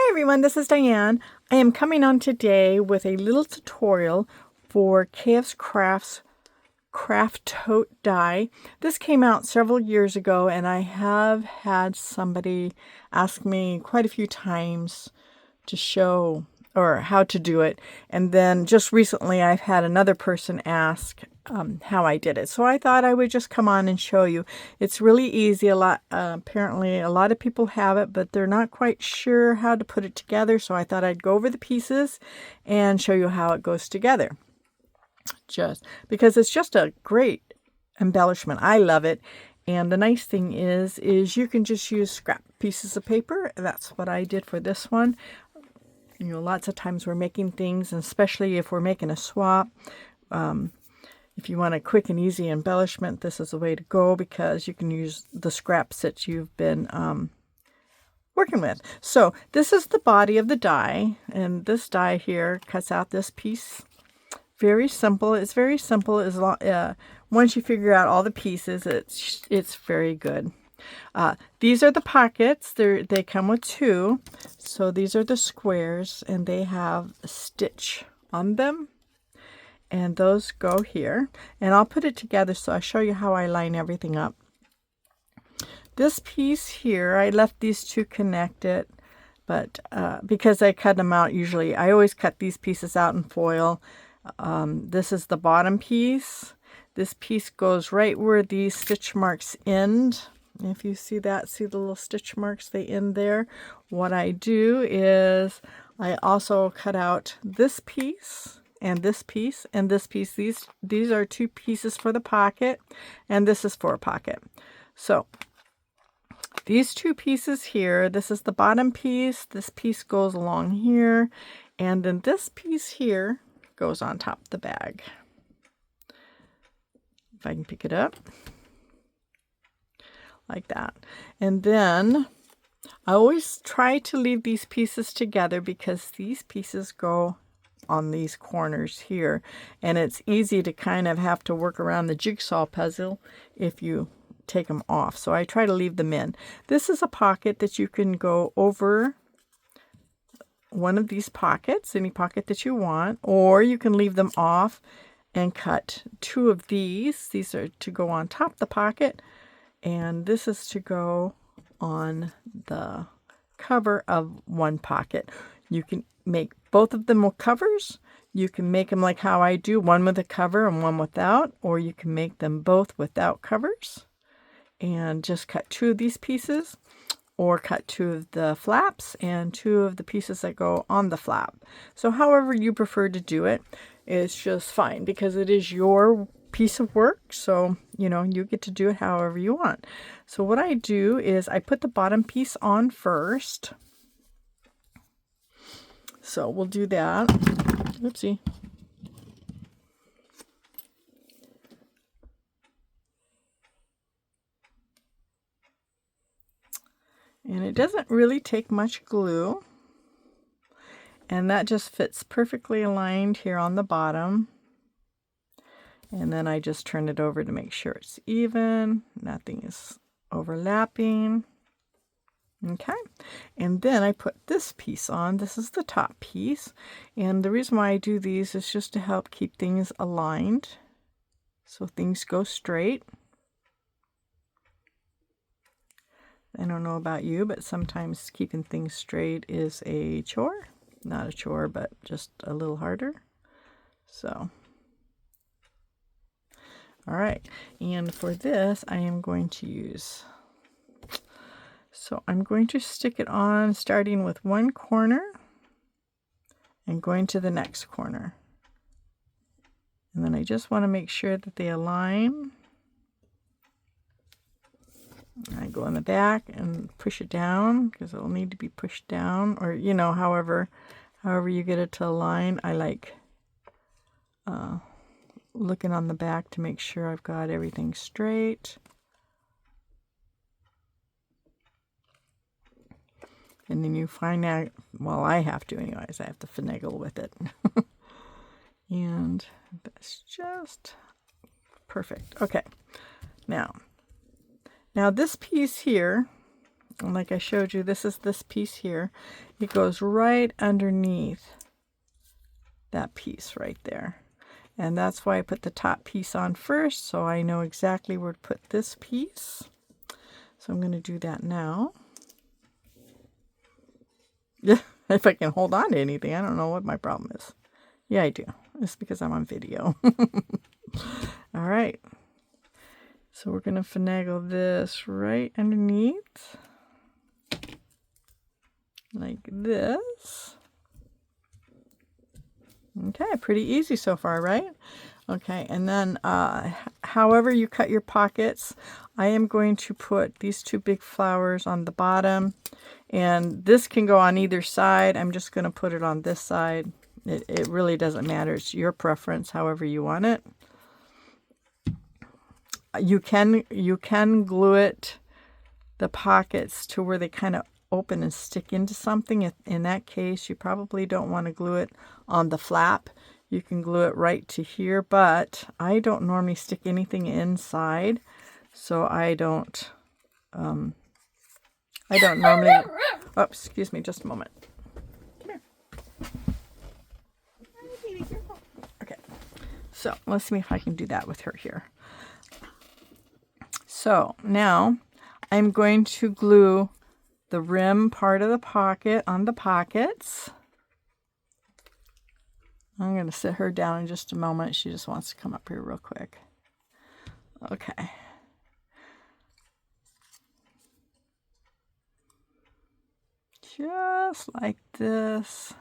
everyone, this is Diane. I am coming on today with a little tutorial for KSCRAFTS Craft Tote Die. This came out several years ago, and I have had somebody ask me quite a few times to show or how to do it. And then just recently I've had another person ask how I did it. So I thought I would just come on and show you. It's really easy. Apparently a lot of people have it, but they're not quite sure how to put it together. So I thought I'd go over the pieces and show you how it goes together. Just because it's just a great embellishment. I love it. And the nice thing is you can just use scrap pieces of paper. That's what I did for this one. You know, lots of times we're making things, and especially if we're making a swap. If you want a quick and easy embellishment, this is the way to go because you can use the scraps that you've been working with. So this is the body of the die, and this die here cuts out this piece. Very simple. It's very simple. Once you figure out all the pieces, it's very good. These are the pockets. They come with two. So these are the squares, and they have a stitch on them. And those go here. And I'll put it together so I'll show you how I line everything up. This piece here, I left these two connected, but because I cut them out usually, I always cut these pieces out in foil. This is the bottom piece. This piece goes right where these stitch marks end. If you see that, see the little stitch marks, they end there. What I do is I also cut out this piece and this piece and this piece. These are two pieces for the pocket, and this is for a pocket. So these two pieces here, this is the bottom piece, this piece goes along here, and then this piece here goes on top of the bag. If I can pick it up like that. And then I always try to leave these pieces together because these pieces go on these corners here, and it's easy to kind of have to work around the jigsaw puzzle if you take them off. So I try to leave them in. This is a pocket that you can go over one of these pockets, any pocket that you want, or you can leave them off and cut two of these. These are to go on top of the pocket, and this is to go on the cover of one pocket. You can make both of them with covers. You can make them like how I do, one with a cover and one without, or you can make them both without covers and just cut two of these pieces, or cut two of the flaps and two of the pieces that go on the flap. So however you prefer to do it, it's just fine because it is your piece of work. So, you know, you get to do it however you want. So what I do is I put the bottom piece on first. So we'll do that. Oopsie. And it doesn't really take much glue. And that just fits perfectly aligned here on the bottom. And then I just turn it over to make sure it's even. Nothing is overlapping. Okay. And then I put this piece on. This is the top piece. And the reason why I do these is just to help keep things aligned, so things go straight. I don't know about you, but sometimes keeping things straight is a chore. Not a chore, but just a little harder. So, all right. And for this, I am going to use, so I'm going to stick it on starting with one corner and going to the next corner. And then I just want to make sure that they align. I go in the back and push it down because it'll need to be pushed down, or you know, however you get it to align. I like looking on the back to make sure I've got everything straight. And then you find out, well, I have to anyways, I have to finagle with it. And that's just perfect. Okay, now this piece here, And like I showed you, this is this piece here. It goes right underneath that piece right there. And that's why I put the top piece on first, so I know exactly where to put this piece. So I'm going to do that now. Yeah, if I can hold on to anything, I don't know what my problem is. Yeah, I do. It's because I'm on video. All right. So we're going to finagle this right underneath. Like this. Okay, pretty easy so far, right? Okay, and then however you cut your pockets, I am going to put these two big flowers on the bottom, and this can go on either side. I'm just going to put it on this side. It really doesn't matter. It's your preference, however you want it. You can glue it, the pockets, to where they kind of open and stick into something. In that case, you probably don't want to glue it on the flap. You can glue it right to here, but I don't normally stick anything inside, so I don't normally. Oh, excuse me, just a moment. Come here. Okay, so let's see if I can do that with her here. So now I'm going to glue the rim part of the pocket on the pockets. I'm going to sit her down in just a moment. She just wants to come up here real quick. Okay. Just like this.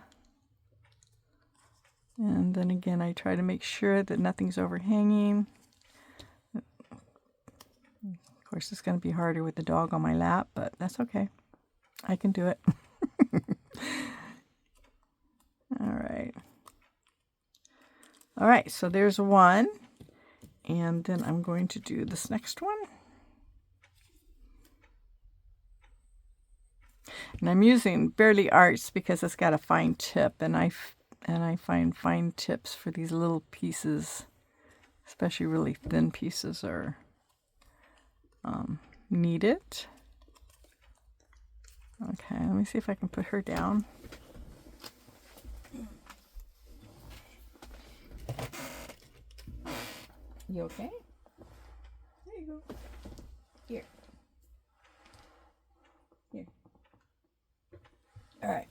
And then again, I try to make sure that nothing's overhanging. Of course, it's going to be harder with the dog on my lap, but that's okay. I can do it. All right. All right, so there's one. And then I'm going to do this next one. And I'm using Barely Arts because it's got a fine tip, and I find fine tips for these little pieces, especially really thin pieces, are needed. Okay, let me see if I can put her down. You okay? There you go. Here. Here. All right.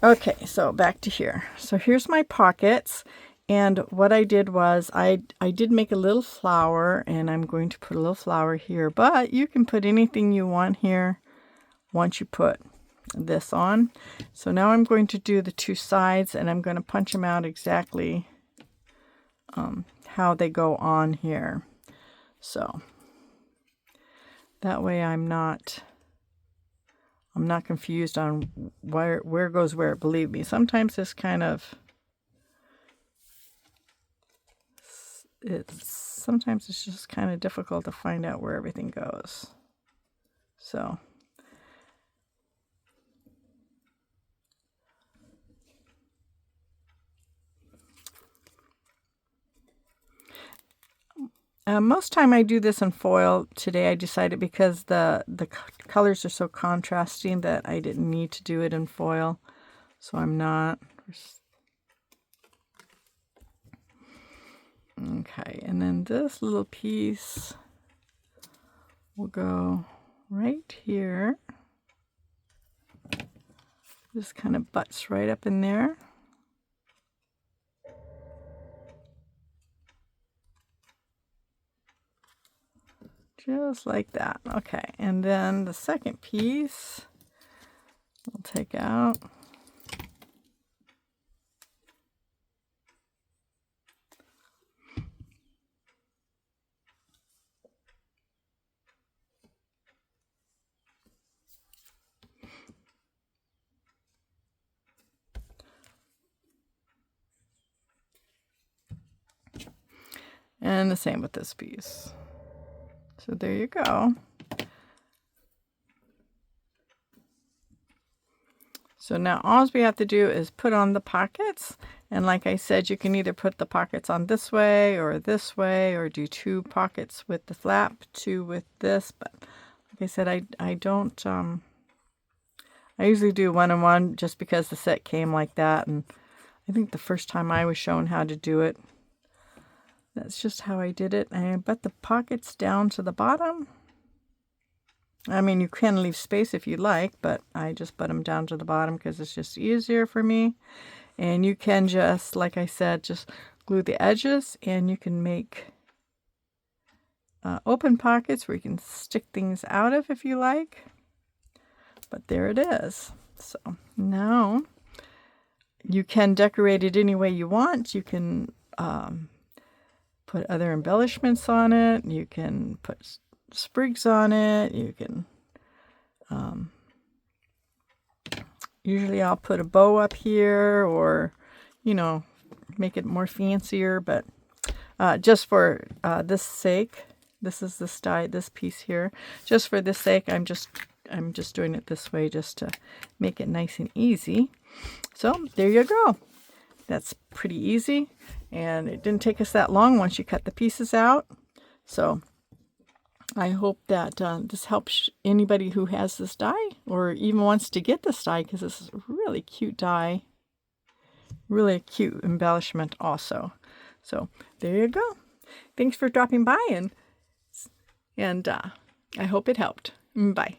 Okay, so back to here. So here's my pockets. And what I did was I did make a little flower, and I'm going to put a little flower here. But you can put anything you want here once you put this on. So now I'm going to do the two sides, and I'm going to punch them out exactly how they go on here. So that way I'm not confused on where goes where. Believe me, sometimes this kind of sometimes it's just kind of difficult to find out where everything goes. So most time I do this in foil. Today I decided, because the colors are so contrasting, that I didn't need to do it in foil. So I'm not. Okay, and then this little piece will go right here. Just kind of butts right up in there. Just like that. Okay, and then the second piece we'll take out. And the same with this piece. So there you go. So now all we have to do is put on the pockets. And like I said, you can either put the pockets on this way, or do two pockets with the flap, two with this. But like I said, I don't, I usually do one-on-one just because the set came like that. And I think the first time I was shown how to do it, that's just how I did it. I butt the pockets down to the bottom. I mean, you can leave space if you like, but I just butt them down to the bottom because it's just easier for me. And you can just, like I said, just glue the edges, and you can make open pockets where you can stick things out of if you like. But there it is. So now you can decorate it any way you want. You can put other embellishments on it. You can put sprigs on it. You can usually I'll put a bow up here, or make it more fancier, but just for this sake, this is this piece here, just for this sake, I'm just doing it this way just to make it nice and easy. So there you go. That's pretty easy, and it didn't take us that long once you cut the pieces out. So I hope that this helps anybody who has this die or even wants to get this die, because this is a really cute die. Really a cute embellishment also. So there you go. Thanks for dropping by, and I hope it helped. Bye.